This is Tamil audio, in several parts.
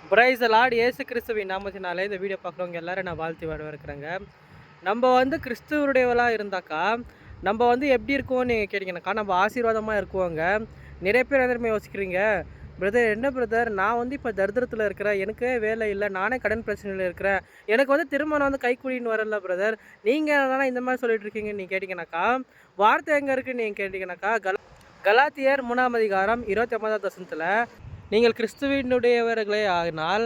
Praise the Lord. இயேசு கிறிஸ்துவின் நாமத்தினாலே இந்த வீடியோ பார்க்குறவங்க எல்லாரும் நான் வாழ்த்தி வரவேற்கிறேங்க. நம்ம கிறிஸ்துவருடையவளாக இருந்தாக்கா நம்ம எப்படி இருக்குவோம்னு நீங்கள் கேட்டிங்கனாக்கா நம்ம ஆசீர்வாதமாக இருக்குவோங்க. நிறைய பேர் எதிரமே யோசிக்கிறீங்க, பிரதர் என்ன பிரதர் நான் இப்போ தரித்திரத்தில் இருக்கிறேன், எனக்கே வேலை இல்லை, நானே கடன் பிரச்சனையில் இருக்கிறேன், எனக்கு திருமணம் கைக்கூலின்னு வரல பிரதர், நீங்கள் என்னன்னா இந்த மாதிரி சொல்லிட்டு இருக்கீங்கன்னு நீங்கள் கேட்டிங்கனாக்கா வார்த்தை எங்கே இருக்குன்னு நீங்கள் கேட்டிங்கனாக்கா கலாத்தியர் 3ஆம் அதிகாரம் 29ஆம் வசனத்தில் நீங்கள் கிறிஸ்துவினுடையவர்களே ஆகினால்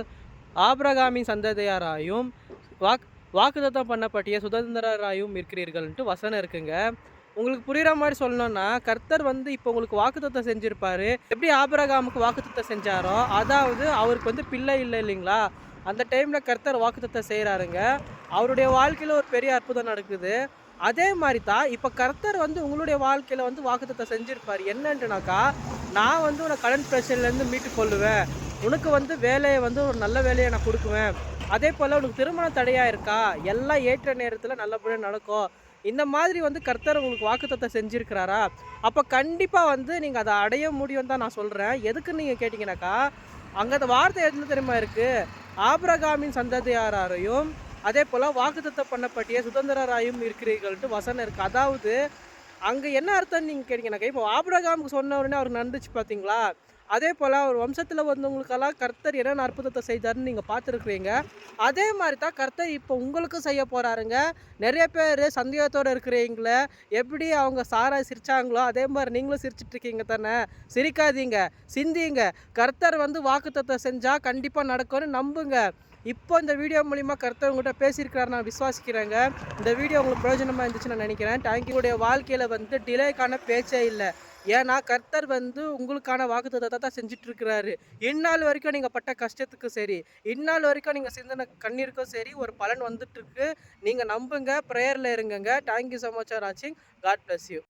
ஆபிரகாமின் சந்ததியாராயும் வாக்குத்தத்தம் பண்ணப்பட்டிய சுதந்திரராயும் இருக்கிறீர்கள்ன்ட்டு வசனம் இருக்குங்க. உங்களுக்கு புரிகிற மாதிரி சொல்லணும்னா கர்த்தர் இப்போ உங்களுக்கு வாக்குத்தத்தம் செஞ்சுருப்பார். எப்படி ஆபிரகாமுக்கு வாக்குத்தத்தம் செஞ்சாரோ, அதாவது அவருக்கு பிள்ளை இல்லை இல்லைங்களா, அந்த டைமில் கர்த்தர் வாக்குத்தத்தம் செய்கிறாருங்க. அவருடைய வாழ்க்கையில் ஒரு பெரிய அற்புதம் நடக்குது. அதே மாதிரி தான் இப்போ கர்த்தர் உங்களுடைய வாழ்க்கையில் வாக்குத்தத்தம் செஞ்சுருப்பார். என்னன்ட்டுனாக்கா நான் உன்னை கடன் பிரச்சனையிலேருந்து மீட்டு கொள்ளுவேன், உனக்கு வேலையை ஒரு நல்ல வேலையை நான் கொடுக்குவேன், அதே போல் உனக்கு திருமணம் தடையாக இருக்கா, எல்லாம் ஏற்ற நேரத்தில் நல்லபடியாக நடக்கும், இந்த மாதிரி கர்த்தர் உங்களுக்கு வாக்குத்தத்தம் செஞ்சுருக்கிறாரா, அப்போ கண்டிப்பாக நீங்கள் அதை அடைய முடியும் தான் நான் சொல்கிறேன். எதுக்குன்னு நீங்கள் கேட்டிங்கனாக்கா அங்கே அந்த வார்த்தை எதுல தெரியுமா இருக்குது, ஆபிரகாமின் சந்ததியாரையும் அதே போல் வாக்குத்தத்தம் பண்ணப்பட்டிய சுதந்திரராயும் இருக்கிறீர்கள்ட்டு வசனம் இருக்குது. அதாவது அங்கே என்ன அர்த்தம்னு நீங்கள் கேட்டிங்கனாக்கா இப்போ ஆபிரகாமுக்கு சொன்ன உடனே அவருக்கு நடந்துச்சு பார்த்தீங்களா, அதே போல் அவர் வம்சத்தில் வந்தவங்களுக்கெல்லாம் கர்த்தர் என்னென்ன அற்புதத்தை செய்தார்னு நீங்கள் பார்த்துருக்குறீங்க. அதே மாதிரி தான் கர்த்தர் இப்போ உங்களுக்கும் செய்ய போகிறாருங்க. நிறைய பேர் சந்தேகத்தோடு இருக்கிறீங்களே, எப்படி அவங்க சாராய் சிரிச்சாங்களோ அதே மாதிரி நீங்களும் சிரிச்சிட்ருக்கீங்க தானே. சிரிக்காதீங்க, சிந்திங்க. கர்த்தர் வாக்குத்தத்தம் செஞ்சால் கண்டிப்பாக நடக்கும்னு நம்புங்க. இப்போ இந்த வீடியோ மூலிமா கர்த்தர் உங்கள்கிட்ட பேசியிருக்கிறாரு நான் விசுவாசிக்கிறேங்க. இந்த வீடியோ உங்களுக்கு பிரயோஜனமாக இருந்துச்சுன்னு நான் நினைக்கிறேன். தேங்க்யூடைய வாழ்க்கையில் டிலேக்கான பேச்சே இல்லை. ஏன்னா கர்த்தர் உங்களுக்கான வாக்குத்தத்தத்தை தான் செஞ்சிட்ருக்கிறாரு. இந்நாள் வரைக்கும் நீங்கள் பட்ட கஷ்டத்துக்கு சரி, இந்நாள் வரைக்கும் நீங்கள் சிந்தின கண்ணீருக்கும் சரி ஒரு பலன் வந்துட்டுருக்கு. நீங்கள் நம்புங்க, ப்ரேயரில் இருங்கங்க. தேங்க்யூ ஸோ மச் ஃபார் வாட்சிங். God bless you.